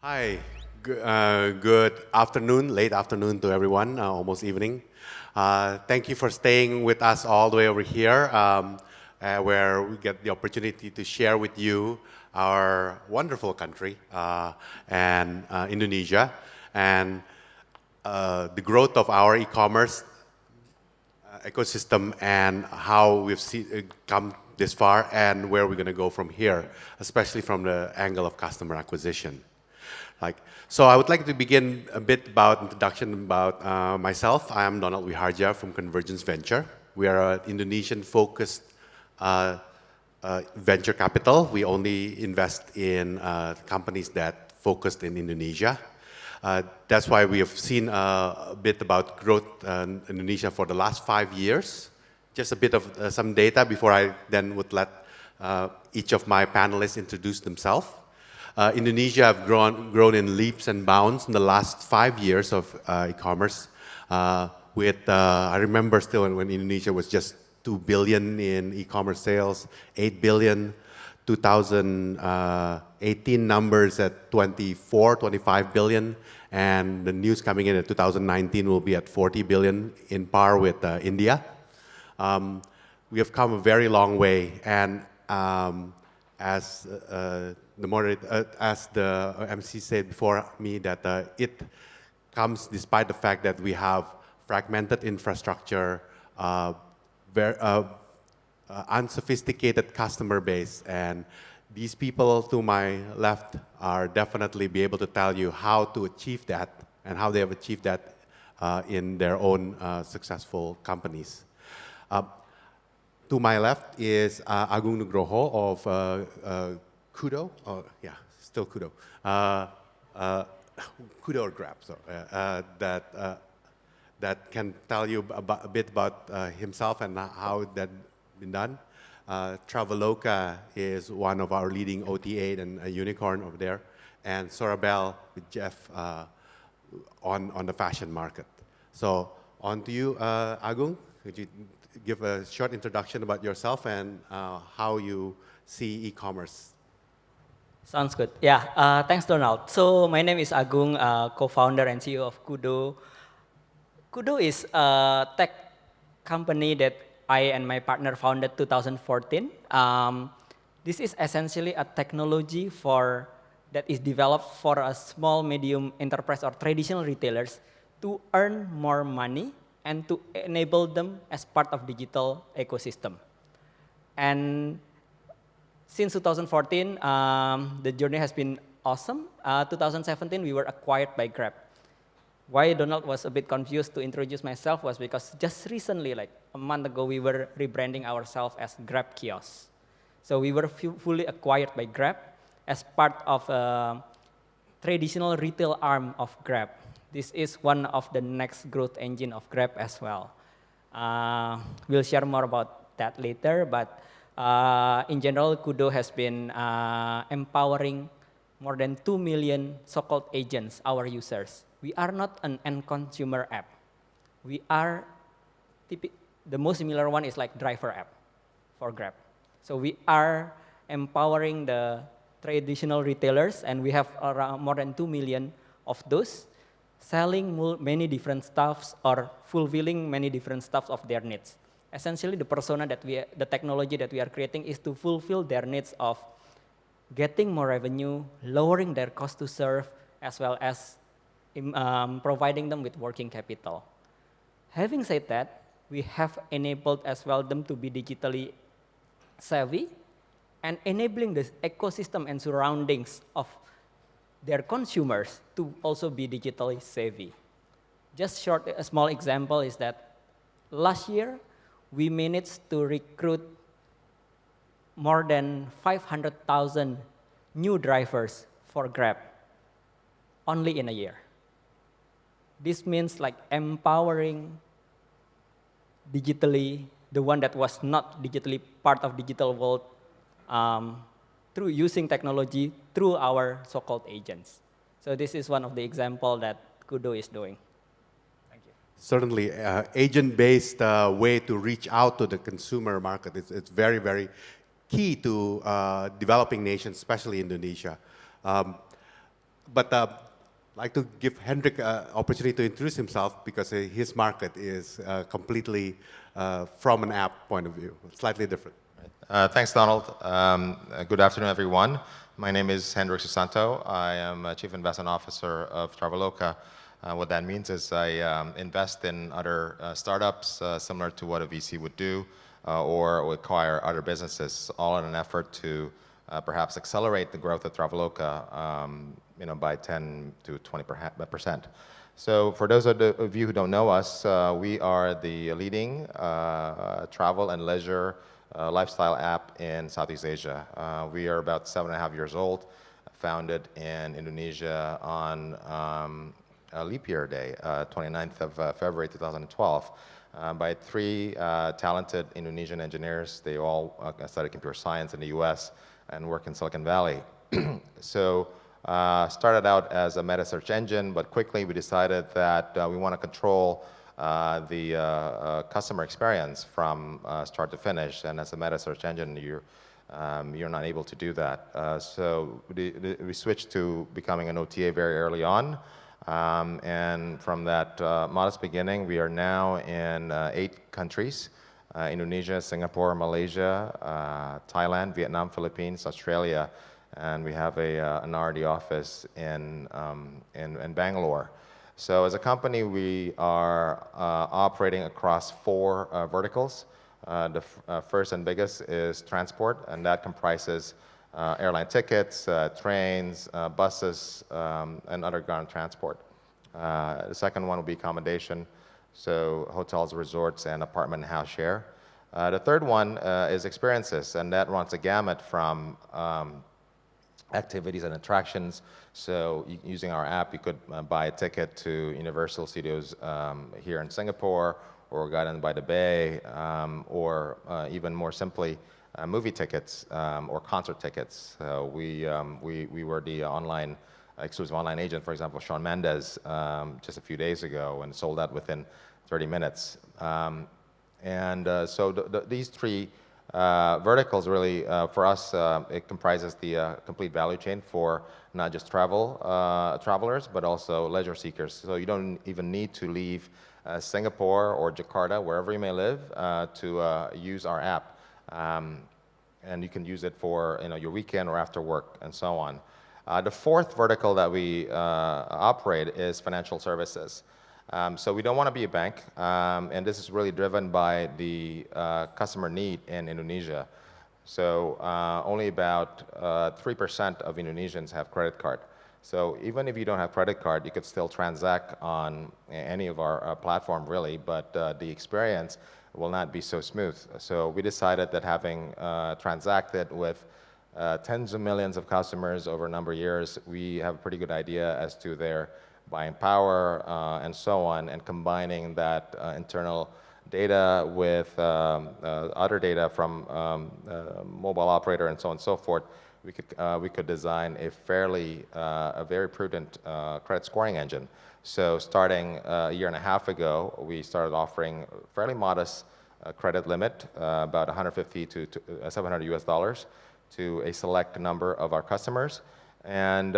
Hi, good afternoon, late afternoon to everyone, almost evening. Thank you for staying with us all the way over here, where we get the opportunity to share with you our wonderful country and Indonesia and the growth of our e-commerce ecosystem and how come this far and where we're going to go from here, especially from the angle of customer acquisition. So I would like to begin a bit about introduction about myself. I am Donald Wihardja from Convergence Venture. We are an Indonesian-focused venture capital. We only invest in companies that focused in Indonesia. That's why we have seen a bit about growth in Indonesia for the last 5 years. Just a bit of some data before I then would let each of my panelists introduce themselves. Indonesia have grown in leaps and bounds in the last 5 years of e-commerce. I remember still when Indonesia was just 2 billion in e-commerce sales, 8 billion, 2018 numbers at 24, 25 billion, and the news coming in at 2019 will be at 40 billion, in par with India. We have come a very long way, and as the MC said before me, that it comes despite the fact that we have fragmented infrastructure, unsophisticated customer base, and these people to my left are definitely be able to tell you how to achieve that and how they have achieved that in their own successful companies. To my left is Agung Nugroho of Kudo. Oh, yeah, still Kudo. Kudo or Grab, so that can tell you a bit about himself and how that been done. Traveloka is one of our leading OTA and a unicorn over there, and Sorabel with Jeff on the fashion market. So on to you, Agung. Could you give a short introduction about yourself and how you see e-commerce? Sounds good. Yeah, thanks, Donald. So my name is Agung, co-founder and CEO of Kudo. Kudo is a tech company that I and my partner founded 2014. This is essentially a technology that is developed for a small, medium enterprise or traditional retailers to earn more money and to enable them as part of digital ecosystem. And since 2014, the journey has been awesome. 2017, we were acquired by Grab. Why Donald was a bit confused to introduce myself was because just recently, like a month ago, we were rebranding ourselves as Grab Kiosk. So we were fully acquired by Grab as part of a traditional retail arm of Grab. This is one of the next growth engine of Grab as well. We'll share more about that later, but in general, Kudo has been empowering more than 2 million so-called agents, our users. We are not an end consumer app. We are, the most similar one is like driver app for Grab. So we are empowering the traditional retailers, and we have around more than 2 million of those, selling many different stuffs or fulfilling many different stuffs of their needs. Essentially, the technology that we are creating is to fulfill their needs of getting more revenue, lowering their cost to serve, as well as providing them with working capital. Having said that, we have enabled as well them to be digitally savvy and enabling the ecosystem and surroundings of their consumers to also be digitally savvy. Just a small example is that last year, we managed to recruit more than 500,000 new drivers for Grab only in a year. This means like empowering digitally the one that was not digitally part of digital world through using technology through our so-called agents. So this is one of the example that Kudo is doing. Thank you. Certainly, agent-based way to reach out to the consumer market. It's very, very key to developing nations, especially Indonesia. but I'd like to give Hendrik opportunity to introduce himself because his market is completely from an app point of view, slightly different. Thanks, Donald. Good afternoon, everyone. My name is Hendrik Susanto. I am Chief Investment Officer of Traveloka. What that means is I invest in other startups similar to what a VC would do or acquire other businesses, all in an effort to perhaps accelerate the growth of Traveloka by 10 to 20%. So for those of you who don't know us, we are the leading travel and leisure lifestyle app in Southeast Asia. We are about 7.5 years old, founded in Indonesia on a leap year day, 29th of February 2012, by 3 talented Indonesian engineers. They all studied computer science in the US and work in Silicon Valley. So started out as a meta search engine, but quickly we decided that we want to control the customer experience from start to finish. And as a meta search engine, you're not able to do that. So we switched to becoming an OTA very early on. And from that modest beginning, we are now in 8 countries: Indonesia, Singapore, Malaysia, Thailand, Vietnam, Philippines, Australia, and we have an R&D office in Bangalore. So as a company, we are operating across 4 verticals. The first and biggest is transport, and that comprises airline tickets, trains, buses, and other ground transport. The second one will be accommodation, so hotels, resorts, and apartment and house share. The third one is experiences, and that runs a gamut from activities and attractions. So using our app, you could buy a ticket to Universal Studios here in Singapore, or Garden by the Bay, or even more simply, movie tickets or concert tickets. We were the exclusive online agent, for example, Shawn Mendes, just a few days ago, and sold out within 30 minutes. So these 3 verticals really, for us, it comprises the complete value chain for not just travelers, but also leisure seekers. So you don't even need to leave Singapore or Jakarta, wherever you may live, to use our app. And you can use it for your weekend or after work and so on. The fourth vertical that we operate is financial services. So we don't want to be a bank, and this is really driven by the customer need in Indonesia. So only about 3% of Indonesians have credit card. So even if you don't have credit card, you could still transact on any of our platform, really, but the experience will not be so smooth. So we decided that having transacted with tens of millions of customers over a number of years, we have a pretty good idea as to their buying power and so on, and combining that internal data with other data from mobile operator and so on and so forth, we could design a very prudent credit scoring engine. So starting a year and a half ago, we started offering fairly modest credit limit, about 150 to $700 US, to a select number of our customers, and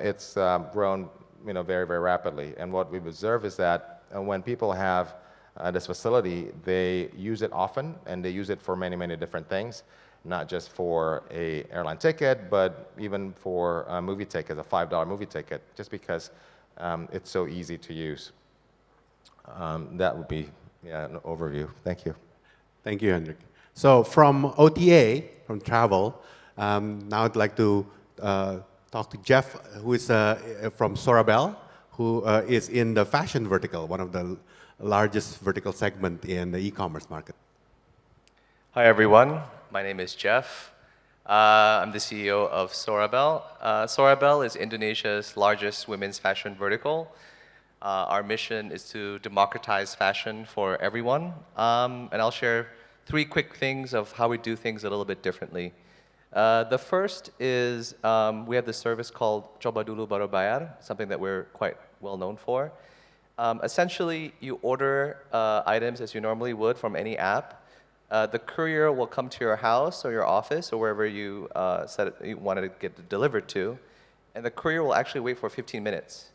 it's grown very, very rapidly. And what we've observed is that when people have this facility, they use it often, and they use it for many, many different things, not just for an airline ticket, but even for a movie ticket, a $5 movie ticket, just because it's so easy to use. That would be an overview. Thank you. Thank you, Hendrik. So from OTA, from travel, now I'd like to talk to Jeff, who is from Sorabel, who is in the fashion vertical, one of the largest vertical segment in the e-commerce market. Hi, everyone. My name is Jeff. I'm the CEO of Sorabel. Sorabel is Indonesia's largest women's fashion vertical. Our mission is to democratize fashion for everyone. And I'll share 3 quick things of how we do things a little bit differently. The first is we have this service called Coba Dulu Baru Bayar, something that we're quite well known for. Essentially, you order items as you normally would from any app. The courier will come to your house or your office or wherever you said you wanted to get it delivered to, and the courier will actually wait for 15 minutes.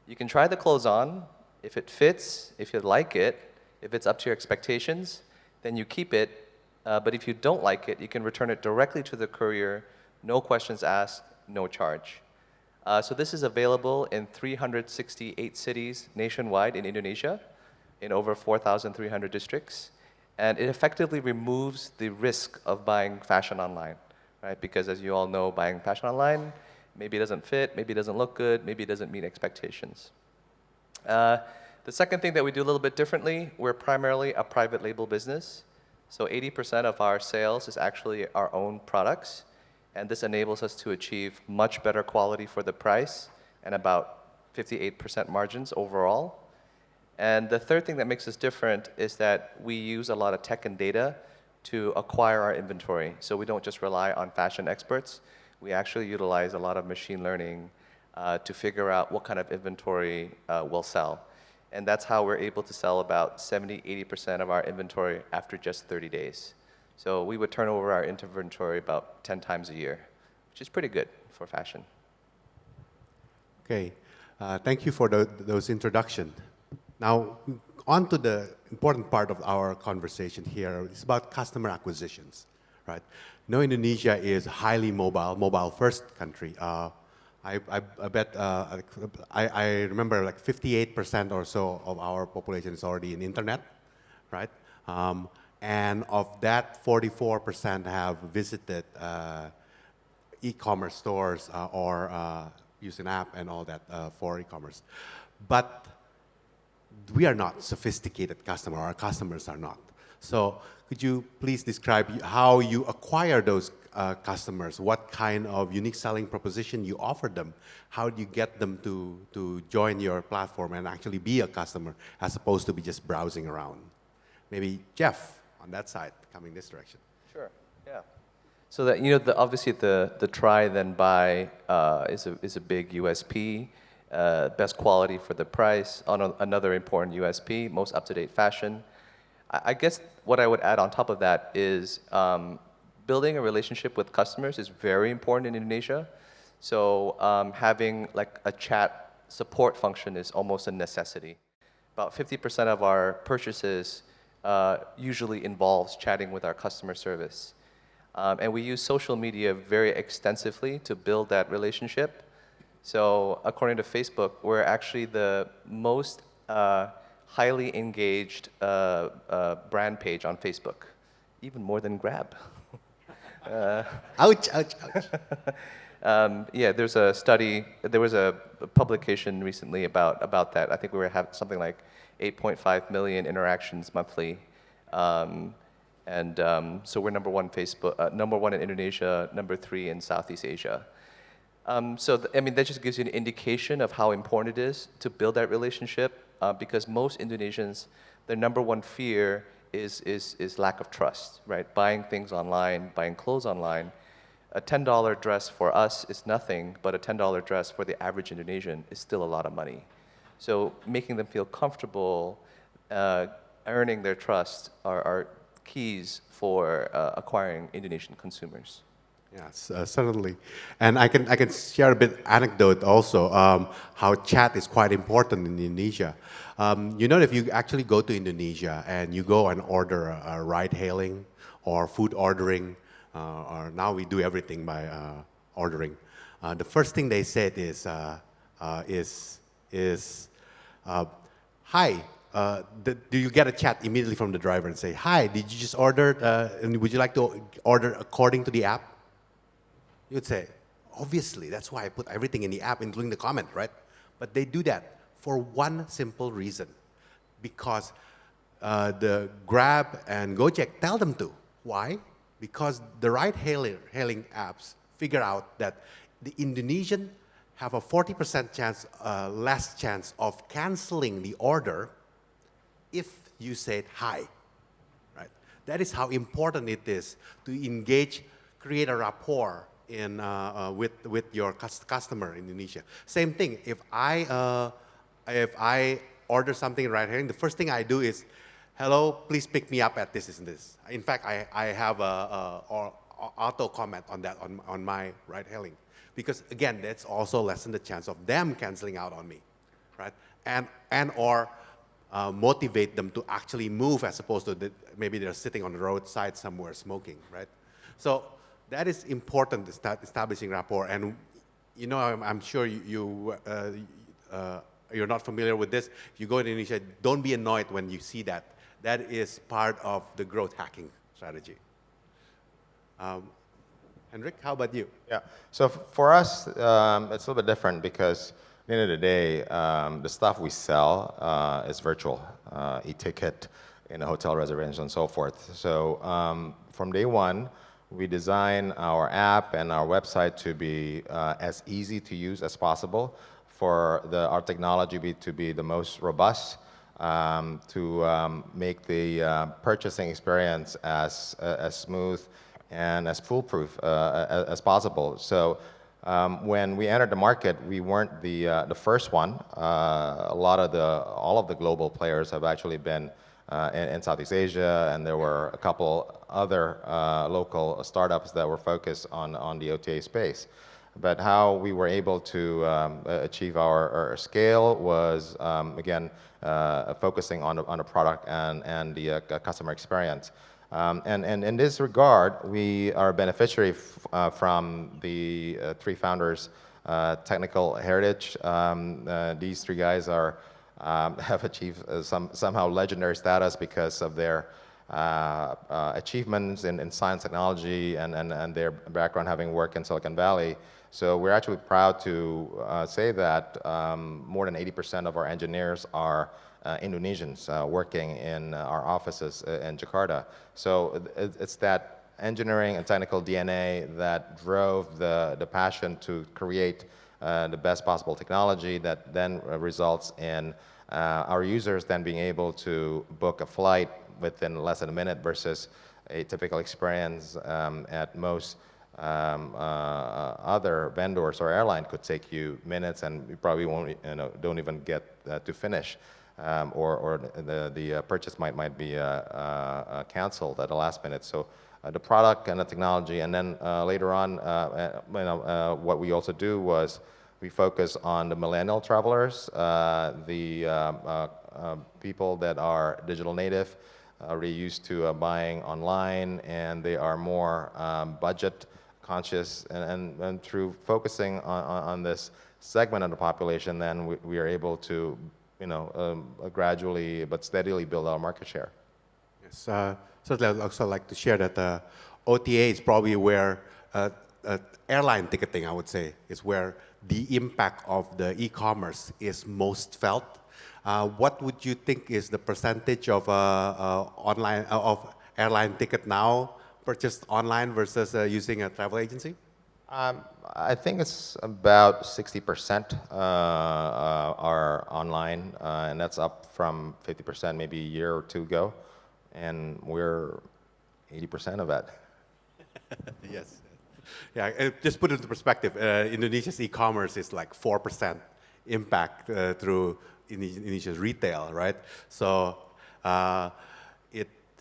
You can try the clothes on. If it fits, if you like it, if it's up to your expectations, then you keep it. But if you don't like it, you can return it directly to the courier, no questions asked, no charge. So this is available in 368 cities nationwide in Indonesia, in over 4,300 districts. And it effectively removes the risk of buying fashion online, right? Because as you all know, buying fashion online, maybe it doesn't fit, maybe it doesn't look good, maybe it doesn't meet expectations. The second thing that we do a little bit differently, we're primarily a private label business. So 80% of our sales is actually our own products. And this enables us to achieve much better quality for the price and about 58% margins overall. And the third thing that makes us different is that we use a lot of tech and data to acquire our inventory. So we don't just rely on fashion experts. We actually utilize a lot of machine learning to figure out what kind of inventory we'll sell. And that's how we're able to sell about 70, 80% of our inventory after just 30 days. So we would turn over our inventory about 10 times a year, which is pretty good for fashion. Okay, thank you for those introductions. Now, on to the important part of our conversation here. It's about customer acquisitions, right? Now, Indonesia is highly mobile first country. I bet, I remember like 58% or so of our population is already in internet, right? And of that, 44% have visited e-commerce stores or use an app and all that for e-commerce. But we are not sophisticated customer, our customers are not. So could you please describe how you acquire those customers? What kind of unique selling proposition you offer them? How do you get them to join your platform and actually be a customer as opposed to be just browsing around? Maybe Jeff on that side, coming this direction. Sure, yeah. So that, obviously the try then buy is a big USP. Best quality for the price. Another important USP, most up-to-date fashion. I guess what I would add on top of that is building a relationship with customers is very important in Indonesia. So having like a chat support function is almost a necessity. About 50% of our purchases usually involves chatting with our customer service. And we use social media very extensively to build that relationship. So according to Facebook, we're actually the most highly engaged brand page on Facebook, even more than Grab. Ouch, ouch, ouch. Yeah, there was a publication recently about that. I think we have something like 8.5 million interactions monthly. So we're number one in Indonesia, number 3 in Southeast Asia. That just gives you an indication of how important it is to build that relationship because most Indonesians, their number one fear is lack of trust, right? Buying things online, buying clothes online. A $10 dress for us is nothing, but a $10 dress for the average Indonesian is still a lot of money. So making them feel comfortable, earning their trust are keys for acquiring Indonesian consumers. Yes, certainly. And I can share a bit anecdote also, how chat is quite important in Indonesia. If you actually go to Indonesia and you go and order a ride hailing or food ordering, or now we do everything by ordering, the first thing they said is, hi, do you get a chat immediately from the driver and say, hi, did you just order, and would you like to order according to the app? You'd say, obviously, that's why I put everything in the app, including the comment, right? But they do that for one simple reason, because the Grab and Gojek tell them to. Why? Because the ride-hailing apps figure out that the Indonesian have a 40% less chance of canceling the order if you said hi, right? That is how important it is to engage, create a rapport with your customer in Indonesia. Same thing, if I order something right here, the first thing I do is, hello, please pick me up at this and this. In fact, I have auto comment on that on my ride-hailing, because again, that's also lessen the chance of them canceling out on me, right? And or motivate them to actually move as opposed to maybe they're sitting on the roadside somewhere smoking, right? So that is important, establishing rapport. And you know, I'm sure you're not familiar with this. If you go to Indonesia, don't be annoyed when you see that. That is part of the growth hacking strategy. Hendrik, how about you? Yeah. So for us, it's a little bit different because at the end of the day, the stuff we sell is virtual, e-ticket, hotel reservations, and so forth. So from day one, we design our app and our website to be as easy to use as possible for our technology to be the most robust, to make the purchasing experience as smooth and as foolproof as possible. So when we entered the market, we weren't the first one. All of the global players have actually been in Southeast Asia, and there were a couple other local startups that were focused on the OTA space. But how we were able to achieve our scale was, again, focusing on the product and the customer experience. And in this regard, we are a beneficiary from the three founders' technical heritage. These three guys have achieved somehow legendary status because of their achievements in science, technology, and their background having worked in Silicon Valley. So we're actually proud to say that more than 80% of our engineers are Indonesians working in our offices in Jakarta. So it's that engineering and technical DNA that drove the passion to create the best possible technology that then results in our users then being able to book a flight within less than a minute versus a typical experience at most other vendors or airline could take you minutes, and you probably won't, don't even get to finish, or the purchase might be canceled at the last minute. So the product and the technology, and then later on, what we also do was we focus on the millennial travelers, the people that are digital native, already used to buying online, and they are more budget conscious, and through focusing on this segment of the population, then we are able to, gradually but steadily build our market share. Yes, certainly I'd also like to share that OTA is probably where airline ticketing, I would say, is where the impact of the e-commerce is most felt. What would you think is the percentage of online of airline ticket now purchased online versus using a travel agency? I think it's about 60% are online, and that's up from 50% maybe a year or two ago, and we're 80% of that. Yes. Yeah, just put it into perspective, Indonesia's e-commerce is like 4% impact through Indonesia's retail, right? So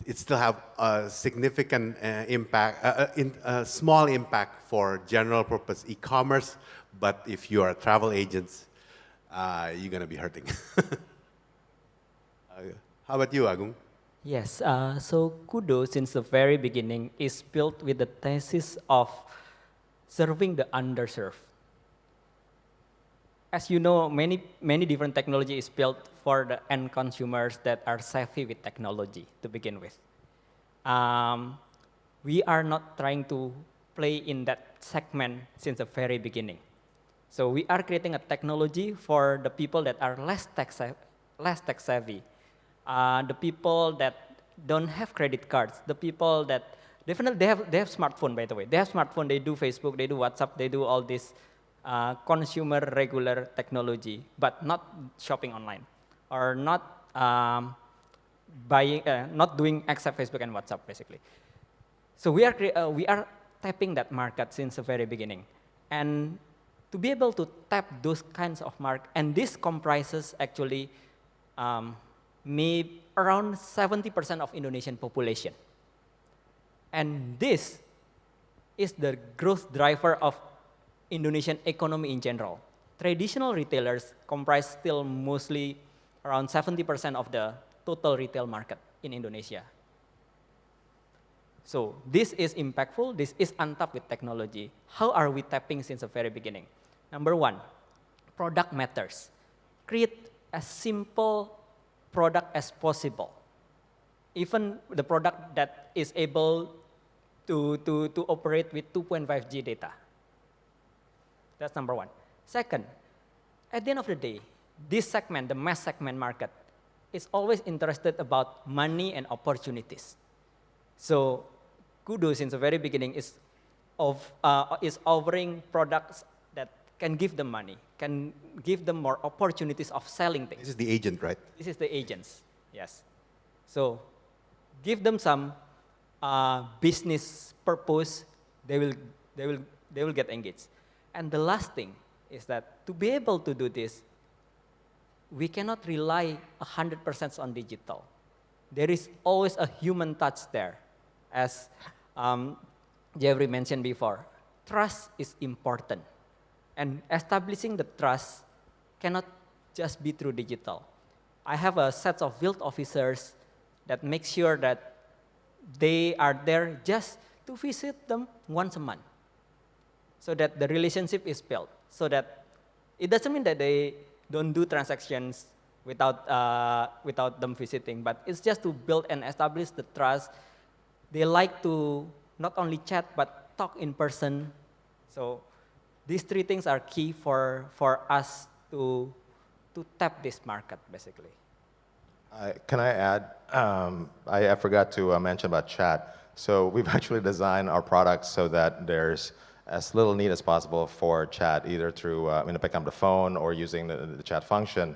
it still have a significant impact, a small impact for general purpose e-commerce, but if you are a travel agent, you're going to be hurting. How about you, Agung? Yes, so Kudo, since the very beginning, is built with the thesis of serving the underserved. As you know, many different technology is built for the end consumers that are savvy with technology to begin with. We are not trying to play in that segment since the very beginning. So we are creating a technology for the people that are less tech savvy, the people that don't have credit cards, the people that definitely they have smartphone, by the way. They have smartphone, they do Facebook, they do WhatsApp, they do all this consumer regular technology, but not shopping online, or not buying, not doing except Facebook and WhatsApp, basically. So we are tapping that market since the very beginning, and to be able to tap those kinds of market, and this comprises actually maybe around 70% of Indonesian population, and this is the growth driver of Indonesian economy in general. Traditional retailers comprise still mostly around 70% of the total retail market in Indonesia. So this is impactful, this is untapped with technology. How are we tapping since the very beginning? Number one, product matters. Create as simple product as possible. Even the product that is able to operate with 2.5G data. That's number one. Second, at the end of the day, this segment, the mass segment market, is always interested about money and opportunities. So Kudo, since the very beginning, is offering products that can give them money, can give them more opportunities of selling things. This is the agent, right? This is the agents, yes. So give them some business purpose, they will get engaged. And the last thing is that to be able to do this, we cannot rely 100% on digital. There is always a human touch there. As Jeffrey mentioned before, trust is important. And establishing the trust cannot just be through digital. I have a set of field officers that make sure that they are there just to visit them once a month, so that the relationship is built, so that it doesn't mean that they don't do transactions without them visiting, but it's just to build and establish the trust. They like to not only chat, but talk in person. So these three things are key for us to tap this market, basically. Can I add? I forgot to mention about chat. So we've actually designed our products so that there's as little need as possible for chat, either through picking up the phone or using the chat function.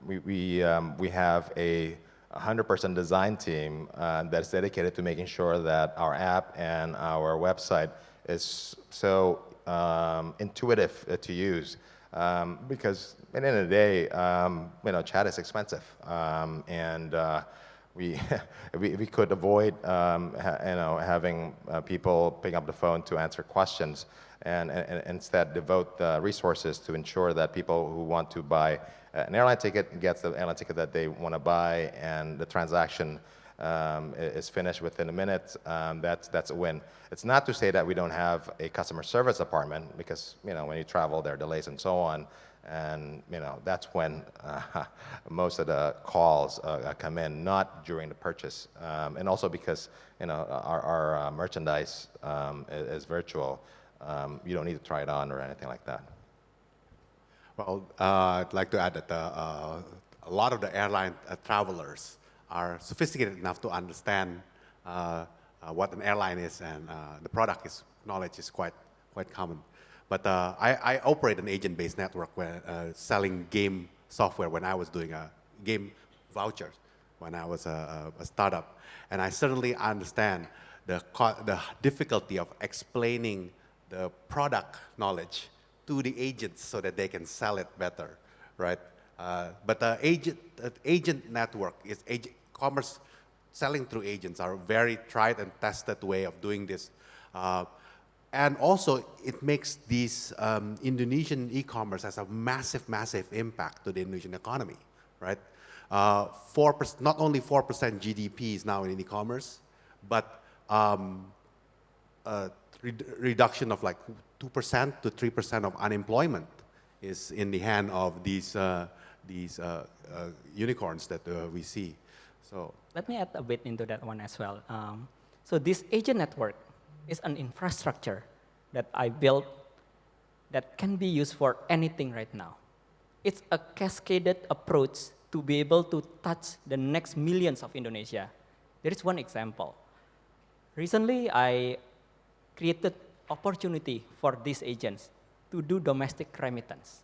We have a 100% design team that's dedicated to making sure that our app and our website is so intuitive to use. Because at the end of the day, chat is expensive, and we could avoid having people pick up the phone to answer questions, and instead devote resources to ensure that people who want to buy an airline ticket gets the airline ticket that they want to buy, and the transaction is finished within a minute. That's a win. It's not to say that we don't have a customer service department, because when you travel, there are delays and so on, and that's when most of the calls come in, not during the purchase, and also because our merchandise is virtual. You don't need to try it on or anything like that. Well, I'd like to add that a lot of the airline travelers are sophisticated enough to understand what an airline is, and the product knowledge is quite common. But I operate an agent-based network where selling game software when I was doing game vouchers when I was a startup, and I certainly understand the difficulty of explaining the product knowledge to the agents so that they can sell it better, right? But the agent network is commerce. Selling through agents are a very tried and tested way of doing this. And also, it makes these Indonesian e-commerce has a massive, massive impact to the Indonesian economy, right? 4%, not only 4% GDP is now in e-commerce, but reduction of like 2% to 3% of unemployment is in the hand of these unicorns that we see. So let me add a bit into that one as well. So this agent network is an infrastructure that I built that can be used for anything right now. It's a cascaded approach to be able to touch the next millions of Indonesia. There is one example. Recently, I created opportunity for these agents to do domestic remittance.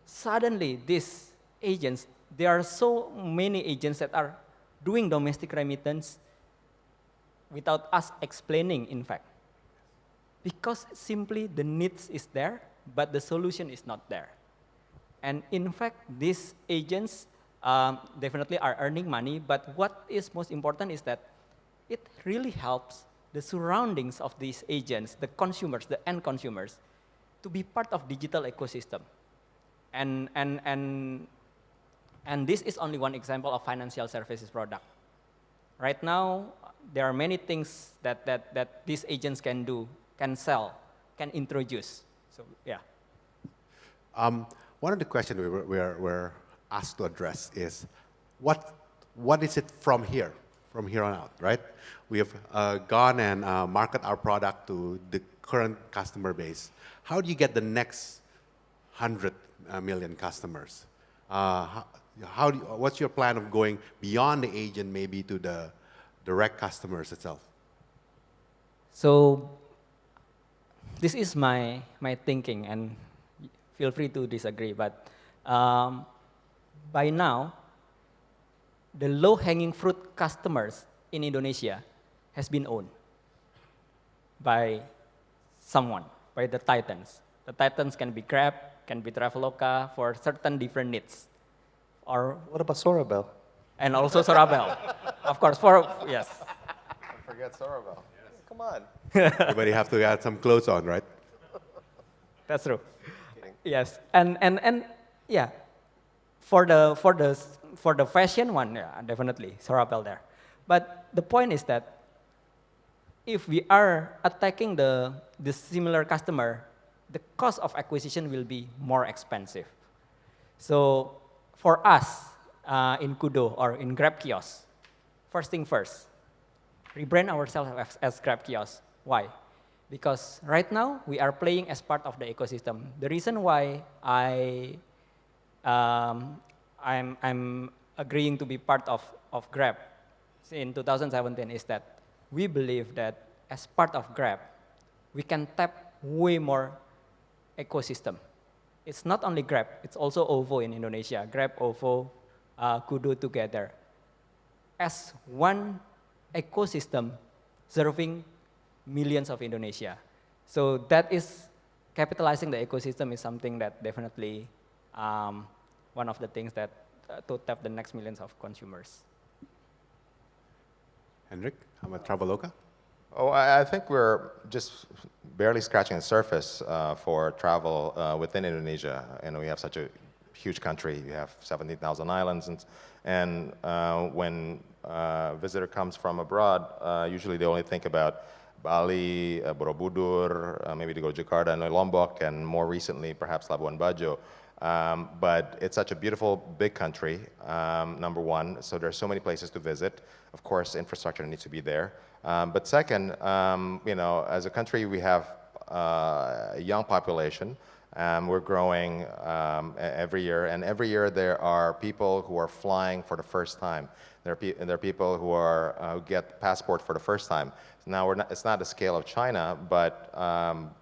Suddenly, these agents, there are so many agents that are doing domestic remittance without us explaining, in fact. Because simply the needs is there, but the solution is not there. And in fact, these agents definitely are earning money, but what is most important is that it really helps the surroundings of these agents, the consumers, the end consumers, to be part of digital ecosystem. And this is only one example of financial services product. Right now, there are many things that these agents can do, can sell, can introduce. So yeah. One of the questions we're asked to address is, what is it from here on out, right? We have gone and market our product to the current customer base. How do you get the next 100 million customers? What's your plan of going beyond the agent, maybe to the direct customers itself? So this is my thinking, and feel free to disagree, but by now, the low-hanging fruit customers in Indonesia has been owned by someone, by the titans. The titans can be Grab, can be Traveloka for certain different needs. Or What about Sorabel? and also Sorabel, of course, yes. Don't forget Sorabel. Come on. Everybody have to add some clothes on, right? That's true. Kidding. Yes, and yeah, for the fashion one, yeah, definitely Sorabel there. But the point is that if we are attacking the similar customer, the cost of acquisition will be more expensive. So for us in Kudo or in Grab Kiosk, first thing first, rebrand ourselves as Grab Kiosk. Why? Because right now we are playing as part of the ecosystem. The reason why I'm agreeing to be part of Grab in 2017 is that we believe that as part of Grab, we can tap way more ecosystem. It's not only Grab, it's also OVO in Indonesia. Grab, OVO, Kudo together as one ecosystem serving millions of Indonesia. So that is, capitalizing the ecosystem is something that definitely one of the things that to tap the next millions of consumers. Hendrik, how about Traveloka? Oh, I think we're just barely scratching the surface for travel within Indonesia. You know, we have such a huge country. We have 17,000 islands, and when a visitor comes from abroad, usually they only think about Bali, Borobudur, maybe to go to Jakarta and Lombok, and more recently, perhaps Labuan Bajo. But it's such a beautiful, big country, number one, so there's so many places to visit. Of course, infrastructure needs to be there. But second, you know, as a country, we have a young population. We're growing every year, and every year there are people who are flying for the first time. There are people who get passport for the first time. Now, it's not the scale of China, but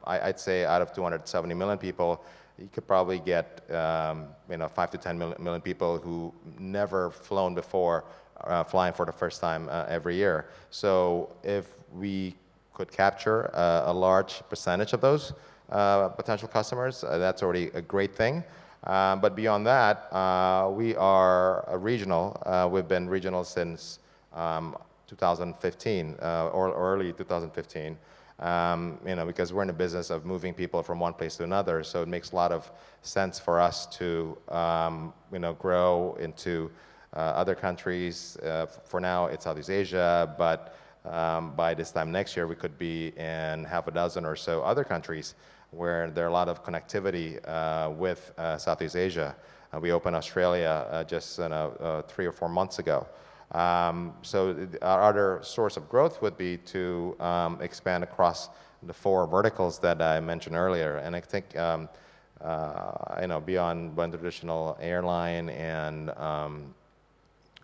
I'd say out of 270 million people, you could probably get 5 to 10 million people who never flown before flying for the first time every year. So if we could capture a large percentage of those potential customers, that's already a great thing. But beyond that, we are a regional. We've been regional since 2015 or early 2015. Because we're in the business of moving people from one place to another, so it makes a lot of sense for us to, grow into other countries. For now, it's Southeast Asia, but by this time next year, we could be in half a dozen or so other countries where there are a lot of connectivity with Southeast Asia. We opened Australia just 3 or 4 months ago. So our other source of growth would be to expand across the 4 verticals that I mentioned earlier. And I think, beyond one traditional airline and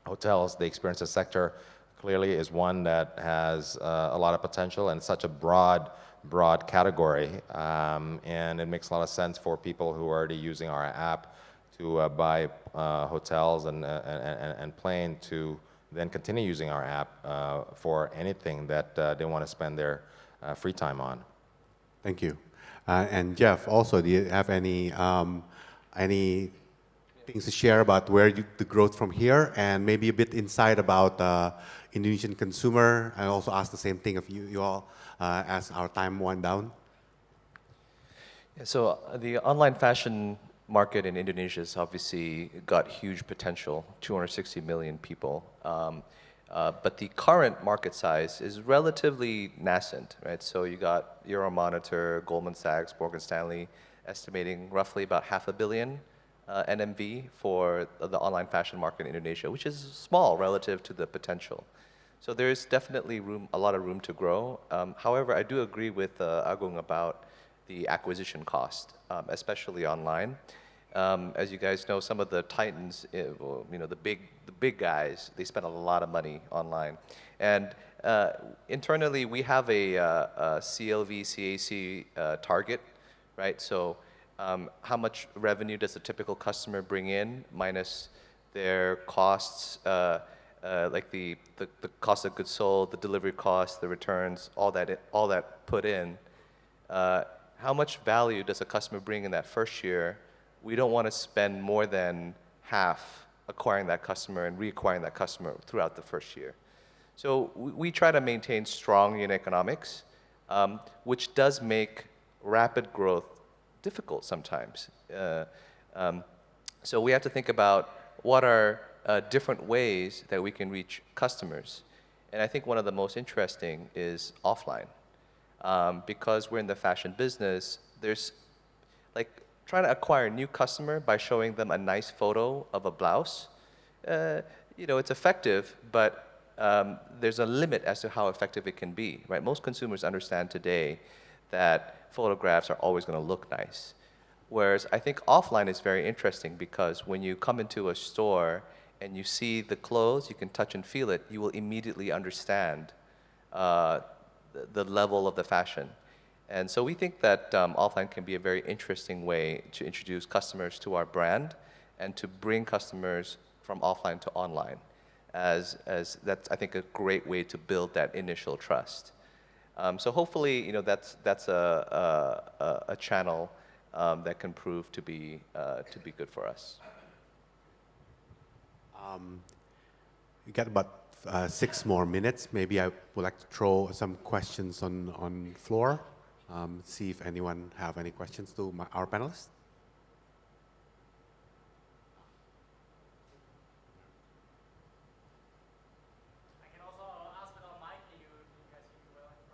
hotels, the experiences sector clearly is one that has a lot of potential and such a broad category. And it makes a lot of sense for people who are already using our app to buy hotels and plane to then continue using our app for anything that they want to spend their free time on. Thank you. And Jeff, also, do you have any things to share about where the growth from here, and maybe a bit insight about Indonesian consumer? I also ask the same thing of you all as our time wind down. Yeah, so the online fashion market in Indonesia has obviously got huge potential, 260 million people. But the current market size is relatively nascent, right? So you got Euromonitor, Goldman Sachs, Morgan Stanley estimating roughly about 500 million NMV for the online fashion market in Indonesia, which is small relative to the potential. So there's definitely a lot of room to grow. However, I do agree with Agung about the acquisition cost, especially online. As you guys know, some of the titans, the big guys, they spend a lot of money online. And internally, we have a CLV, CAC target, right? So how much revenue does a typical customer bring in minus their costs, like the cost of goods sold, the delivery costs, the returns, all that put in. How much value does a customer bring in that first year? We don't want to spend more than half acquiring that customer and reacquiring that customer throughout the first year. So we try to maintain strong unit economics, which does make rapid growth difficult sometimes. So we have to think about what are different ways that we can reach customers. And I think one of the most interesting is offline. Because we're in the fashion business, there's like trying to acquire a new customer by showing them a nice photo of a blouse. It's effective, but there's a limit as to how effective it can be, right? Most consumers understand today that photographs are always going to look nice. Whereas I think offline is very interesting because when you come into a store and you see the clothes, you can touch and feel it, you will immediately understand the level of the fashion. And so we think that offline can be a very interesting way to introduce customers to our brand and to bring customers from offline to online, as that's, I think, a great way to build that initial trust. So hopefully, that's a channel that can prove to be good for us. We got about 6 more minutes. Maybe I would like to throw some questions on floor. See if anyone have any questions to our panelists. I can also ask without mic to you guys can well in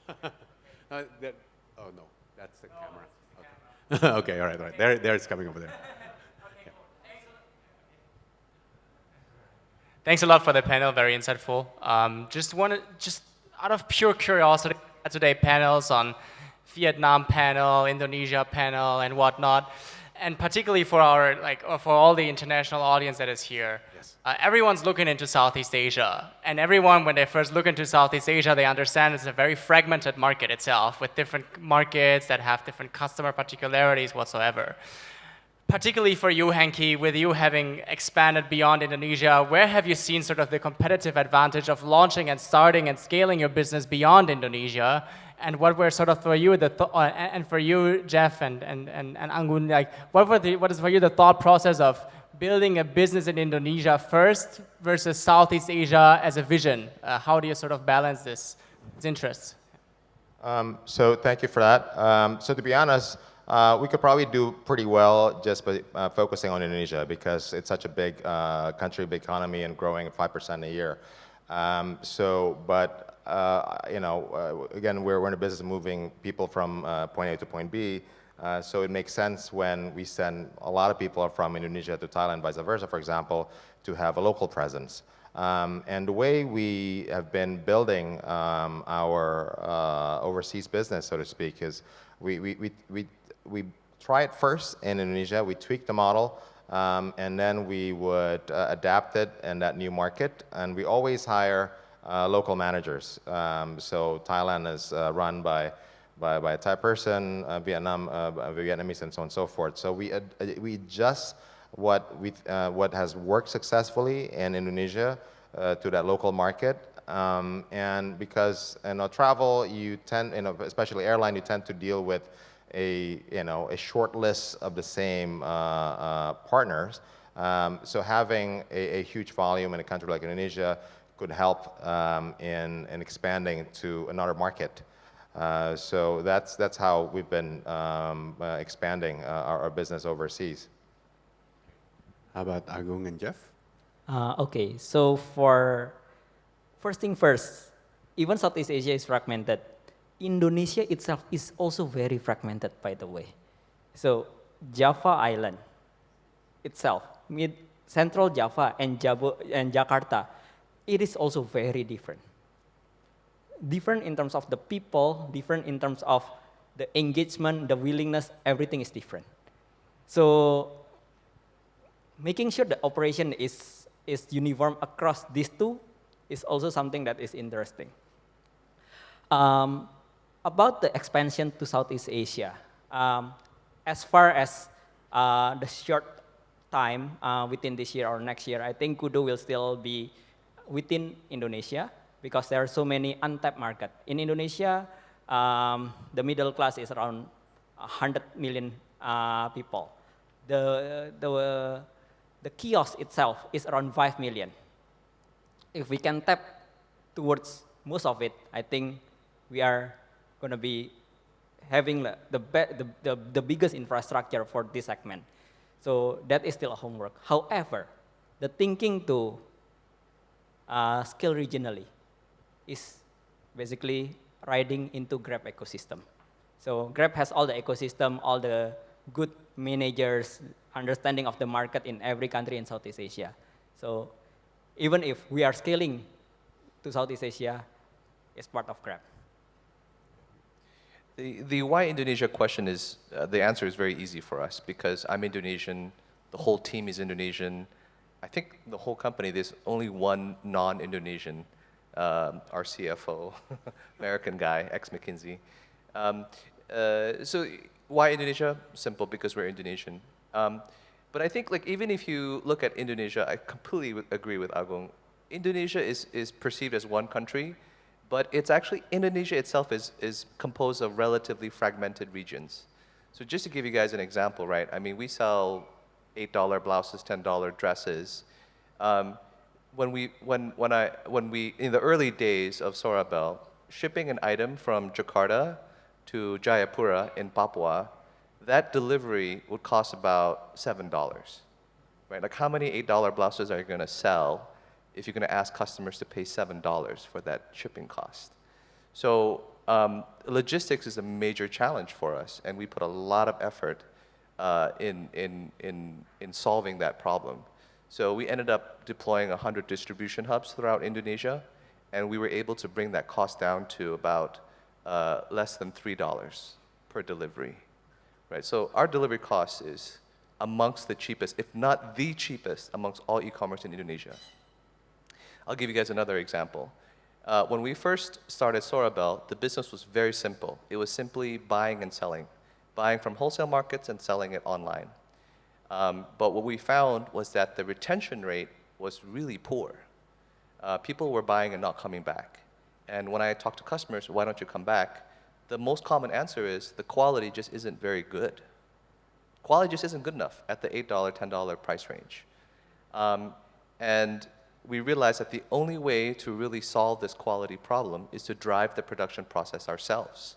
front. Oh no, that's the camera. Okay, all right. There it's coming over there. Okay, cool. Thanks a lot for the panel, very insightful. Just out of pure curiosity, today panels on Vietnam panel, Indonesia panel, and whatnot, and particularly for for all the international audience that is here. Yes. Everyone's looking into Southeast Asia, and everyone, when they first look into Southeast Asia, they understand it's a very fragmented market itself, with different markets that have different customer particularities whatsoever. Particularly for you, Henki, with you having expanded beyond Indonesia, where have you seen sort of the competitive advantage of launching and starting and scaling your business beyond Indonesia? And what were sort of for you and for you, Jeff and Anggun, like what is for you the thought process of building a business in Indonesia first versus Southeast Asia as a vision? How do you sort of balance this interests? So thank you for that. So to be honest, we could probably do pretty well just by focusing on Indonesia because it's such a big country, big economy, and growing at 5% a year. Again, we're in a business of moving people from point A to point B. So it makes sense when we send a lot of people from Indonesia to Thailand, vice versa, for example, to have a local presence. And the way we have been building our overseas business, so to speak, is we try it first in Indonesia, we tweak the model, and then we would adapt it in that new market. And we always hire local managers. So Thailand is run by a Thai person, Vietnam, Vietnamese, and so on and so forth. So we adjust what has worked successfully in Indonesia to that local market. And because in travel, you tend, especially airline, you tend to deal with a short list of the same partners. So having a huge volume in a country like Indonesia could help in expanding to another market. So that's how we've been expanding our business overseas. How about Agung and Jeff? Okay, so for first thing first, even Southeast Asia is fragmented. Indonesia itself is also very fragmented, by the way. So Java Island itself, Central Java and Jakarta, it is also very different. Different in terms of the people, different in terms of the engagement, the willingness, everything is different. So making sure the operation is uniform across these two is also something that is interesting. About the expansion to Southeast Asia, as far as the short time within this year or next year, I think Kudo will still be within Indonesia because there are so many untapped markets. In Indonesia, the middle class is around 100 million people. The kiosk itself is around 5 million. If we can tap towards most of it, I think we are going to be having the biggest infrastructure for this segment. So that is still a homework. However, the thinking to scale regionally is basically riding into Grab ecosystem. So Grab has all the ecosystem, all the good managers, understanding of the market in every country in Southeast Asia. So even if we are scaling to Southeast Asia, it's part of Grab. The why Indonesia question is, the answer is very easy for us because I'm Indonesian, the whole team is Indonesian. I think the whole company, there's only one non-Indonesian, our CFO, American guy, ex-McKinsey. So why Indonesia? Simple, because we're Indonesian. But I think like even if you look at Indonesia, I completely agree with Agung. Indonesia is perceived as one country, but it's actually, Indonesia itself is composed of relatively fragmented regions. So just to give you guys an example, right? I mean, we sell $8 blouses, $10 dresses. When we, in the early days of Sorabel, shipping an item from Jakarta to Jayapura in Papua, that delivery would cost about $7, right? Like how many $8 blouses are you gonna sell if you're gonna ask customers to pay $7 for that shipping cost? So logistics is a major challenge for us, and we put a lot of effort in solving that problem. So we ended up deploying 100 distribution hubs throughout Indonesia, and we were able to bring that cost down to about less than $3 per delivery, right? So our delivery cost is amongst the cheapest, if not the cheapest, amongst all e-commerce in Indonesia. I'll give you guys another example. When we first started Sorabel, the business was very simple. It was simply buying and selling, buying from wholesale markets and selling it online. But what we found was that the retention rate was really poor. People were buying and not coming back. And when I talk to customers, why don't you come back? The most common answer is the quality just isn't very good. Quality just isn't good enough at the $8, $10 price range. And we realized that the only way to really solve this quality problem is to drive the production process ourselves,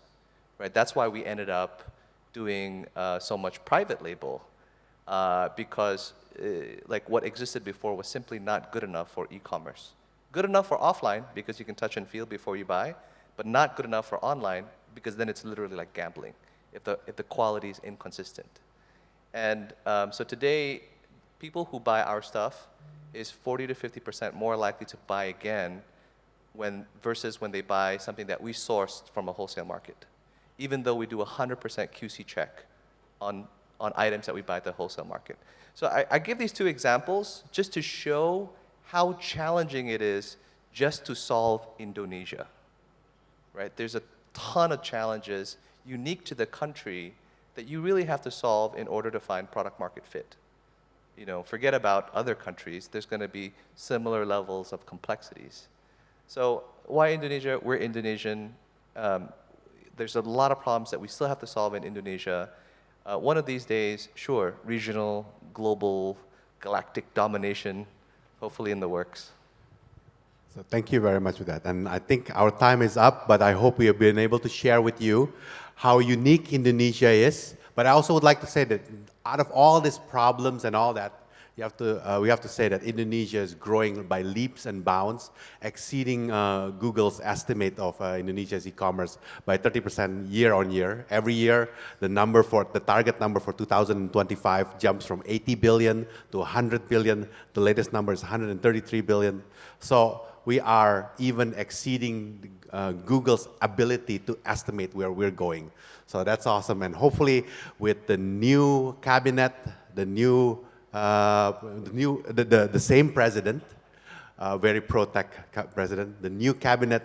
right? That's why we ended up doing so much private label, because like what existed before was simply not good enough for e-commerce. Good enough for offline because you can touch and feel before you buy, but not good enough for online because then it's literally like gambling if the quality is inconsistent. And so today, people who buy our stuff is 40 to 50% more likely to buy again versus when they buy something that we sourced from a wholesale market, even though we do 100% QC check on items that we buy at the wholesale market. So I give these two examples just to show how challenging it is just to solve Indonesia, right? There's a ton of challenges unique to the country that you really have to solve in order to find product market fit. You know, forget about other countries. There's going to be similar levels of complexities. So why Indonesia? We're Indonesian. There's a lot of problems that we still have to solve in Indonesia. One of these days, sure, regional, global, galactic domination, hopefully in the works. So thank you very much for that. And I think our time is up, but I hope we have been able to share with you how unique Indonesia is. But I also would like to say that out of all these problems and all that, we have to say that Indonesia is growing by leaps and bounds, exceeding Google's estimate of Indonesia's e-commerce by 30% year on year. Every year, the target number for 2025 jumps from 80 billion to 100 billion. The latest number is 133 billion. So we are even exceeding Google's ability to estimate where we're going. So that's awesome. And hopefully, with the new cabinet, the same president, very pro-tech president, the new cabinet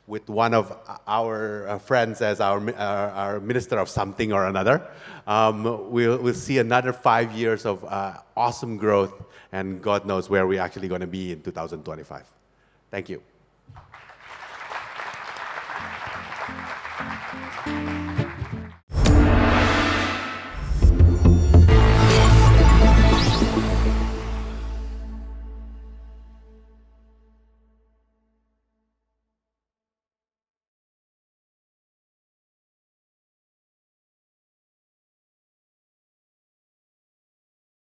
with one of our friends as our minister of something or another, we'll see another 5 years of awesome growth, and God knows where we're actually going to be in 2025. Thank you.